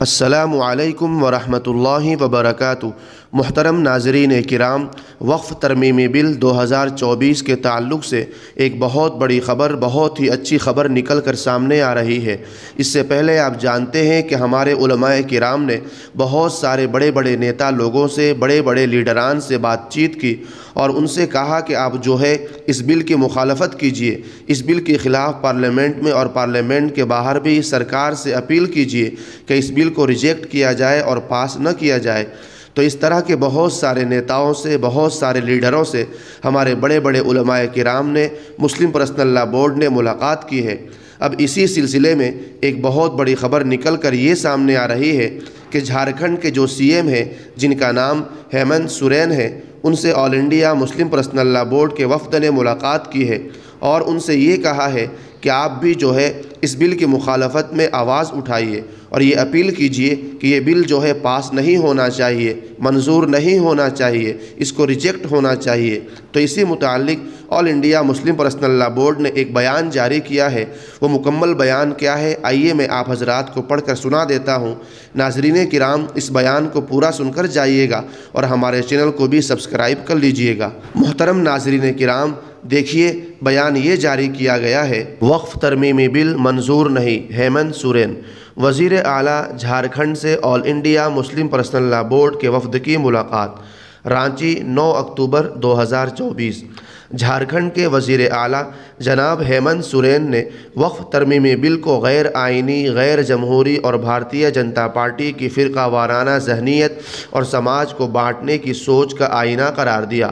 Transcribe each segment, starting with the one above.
السلام علیکم ورحمۃ اللہ وبرکاتہ۔ محترم ناظرین کرام، وقف ترمیمی بل 2024 کے تعلق سے ایک بہت بڑی خبر، بہت ہی اچھی خبر نکل کر سامنے آ رہی ہے۔ اس سے پہلے آپ جانتے ہیں کہ ہمارے علماء کرام نے بہت سارے بڑے بڑے نیتا لوگوں سے، بڑے بڑے لیڈران سے بات چیت کی اور ان سے کہا کہ آپ جو ہے اس بل کی مخالفت کیجئے، اس بل کے خلاف پارلیمنٹ میں اور پارلیمنٹ کے باہر بھی سرکار سے اپیل کیجئے کہ اس بل کو ریجیکٹ کیا جائے اور پاس نہ کیا جائے۔ تو اس طرح کے بہت سارے نیتاؤں سے، بہت سارے لیڈروں سے ہمارے بڑے بڑے علماء کرام نے، مسلم پرسنل لاء بورڈ نے ملاقات کی ہے۔ اب اسی سلسلے میں ایک بہت بڑی خبر نکل کر یہ سامنے آ رہی ہے کہ جھارکھنڈ کے جو سی ایم ہیں، جن کا نام ہیمنت سورین ہے، ان سے All India Muslim Personal Law Board کے وفد نے ملاقات کی ہے اور ان سے یہ کہا ہے کہ آپ بھی جو ہے اس بل کی مخالفت میں آواز اٹھائیے اور یہ اپیل کیجئے کہ یہ بل جو ہے پاس نہیں ہونا چاہیے، منظور نہیں ہونا چاہیے، اس کو ریجیکٹ ہونا چاہیے۔ تو اسی متعلق All India Muslim Personal Law Board نے ایک بیان جاری کیا ہے۔ وہ مکمل بیان کیا ہے، آئیے میں آپ حضرات کو پڑھ کر سنا دیتا ہوں۔ ناظرین کرام، اس بیان کو پورا سن کر جائیے گا اور ہمارے چینل کو بھی سبسکرائب کر لیجئے گا۔ محترم ناظرین کرام، دیکھیے بیان یہ جاری کیا گیا ہے۔ وقف ترمیمی بل منظور نہیں، ہیمنت سورین۔ وزیر اعلیٰ جھارکھنڈ سے All India Muslim Personal Law Board کے وفد کی ملاقات۔ رانچی، 9 اکتوبر 2024۔ جھارکھنڈ کے وزیر اعلیٰ جناب ہیمنت سورین نے وقف ترمیمی بل کو غیر آئینی، غیر جمہوری اور بھارتیہ جنتا پارٹی کی فرقہ وارانہ ذہنیت اور سماج کو بانٹنے کی سوچ کا آئینہ قرار دیا۔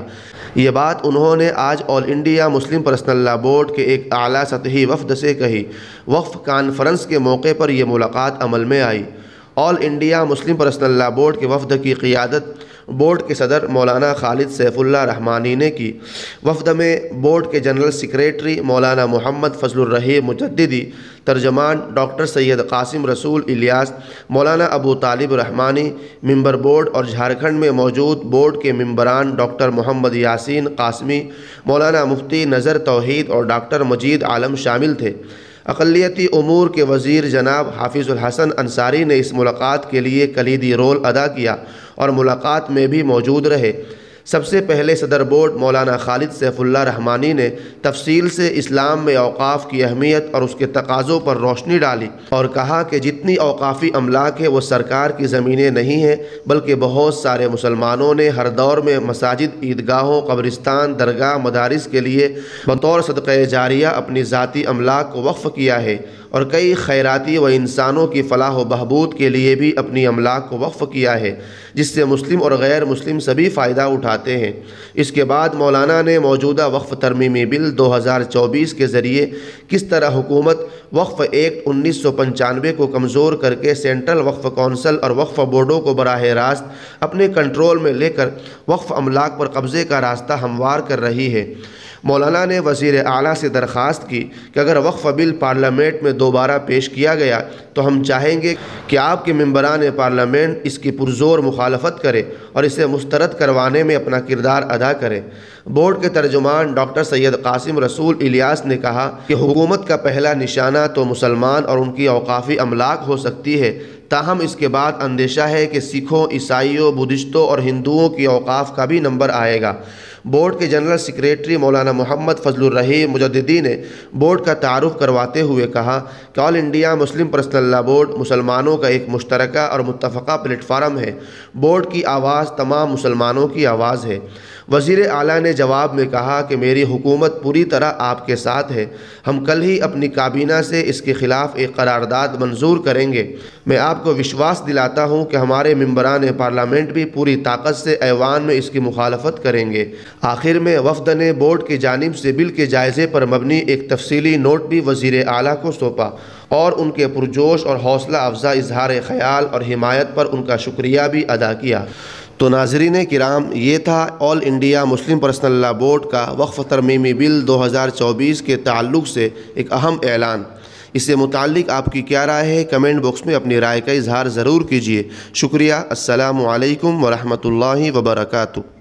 یہ بات انہوں نے آج All India Muslim Personal Law Board کے ایک اعلیٰ سطحی وفد سے کہی۔ وقف کانفرنس کے موقع پر یہ ملاقات عمل میں آئی۔ All India Muslim Personal Law Board کے وفد کی قیادت بورڈ کے صدر مولانا خالد سیف اللہ رحمانی نے کی۔ وفد میں بورڈ کے جنرل سیکریٹری مولانا محمد فضل الرحیم مجددی، ترجمان ڈاکٹر سید قاسم رسول الیاس، مولانا ابو طالب رحمانی، ممبر بورڈ اور جھارکھنڈ میں موجود بورڈ کے ممبران ڈاکٹر محمد یاسین قاسمی، مولانا مفتی نظر توحید اور ڈاکٹر مجید عالم شامل تھے۔ اقلیتی امور کے وزیر جناب حافظ الحسن انصاری نے اس ملاقات کے لیے کلیدی رول ادا کیا اور ملاقات میں بھی موجود رہے۔ سب سے پہلے صدر بورڈ مولانا خالد سیف اللہ رحمانی نے تفصیل سے اسلام میں اوقاف کی اہمیت اور اس کے تقاضوں پر روشنی ڈالی اور کہا کہ جتنی اوقافی املاک ہے وہ سرکار کی زمینیں نہیں ہیں، بلکہ بہت سارے مسلمانوں نے ہر دور میں مساجد، عیدگاہوں، قبرستان، درگاہ، مدارس کے لیے بطور صدقہ جاریہ اپنی ذاتی املاک کو وقف کیا ہے اور کئی خیراتی و انسانوں کی فلاح و بہبود کے لیے بھی اپنی املاک کو وقف کیا ہے، جس سے مسلم اور غیر مسلم سبھی فائدہ اٹھاتے ہیں۔ اس کے بعد مولانا نے موجودہ وقف ترمیمی بل 2024 کے ذریعے کس طرح حکومت وقف ایکٹ 1995 کو کمزور کر کے سینٹرل وقف کونسل اور وقف بورڈوں کو براہ راست اپنے کنٹرول میں لے کر وقف املاک پر قبضے کا راستہ ہموار کر رہی ہے۔ مولانا نے وزیر اعلیٰ سے درخواست کی کہ اگر وقف بل پارلیمنٹ میں دوبارہ پیش کیا گیا تو ہم چاہیں گے کہ آپ کے ممبران پارلیمنٹ اس کی پرزور مخالفت کرے اور اسے مسترد کروانے میں اپنا کردار ادا کریں۔ بورڈ کے ترجمان ڈاکٹر سید قاسم رسول الیاس نے کہا کہ حکومت کا پہلا نشانہ تو مسلمان اور ان کی اوقافی املاک ہو سکتی ہے، تاہم اس کے بعد اندیشہ ہے کہ سکھوں، عیسائیوں، بدھسٹوں اور ہندوؤں کی اوقاف کا بھی نمبر آئے گا۔ بورڈ کے جنرل سیکریٹری مولانا محمد فضل الرحیم مجددی نے بورڈ کا تعارف کرواتے ہوئے کہا کہ All India Muslim Personal Law Board مسلمانوں کا ایک مشترکہ اور متفقہ پلیٹ فارم ہے۔ بورڈ کی آواز تمام مسلمانوں کی آواز ہے۔ وزیر اعلیٰ نے جواب میں کہا کہ میری حکومت پوری طرح آپ کے ساتھ ہے۔ ہم کل ہی اپنی کابینہ سے اس کے خلاف ایک قرارداد منظور کریں گے۔ میں آپ کو وشواس دلاتا ہوں کہ ہمارے ممبران پارلیمنٹ بھی پوری طاقت سے ایوان میں اس کی مخالفت کریں گے۔ آخر میں وفد نے بورڈ کی جانب سے بل کے جائزے پر مبنی ایک تفصیلی نوٹ بھی وزیر اعلیٰ کو سونپا اور ان کے پرجوش اور حوصلہ افزا اظہار خیال اور حمایت پر ان کا شکریہ بھی ادا کیا۔ تو ناظرین کرام، یہ تھا All India Muslim Personal Law Board کا وقف ترمیمی بل 2024 کے تعلق سے ایک اہم اعلان۔ اس سے متعلق آپ کی کیا رائے ہے؟ کمنٹ باکس میں اپنی رائے کا اظہار ضرور کیجیے۔ شکریہ۔ السلام علیکم ورحمۃ اللہ وبرکاتہ۔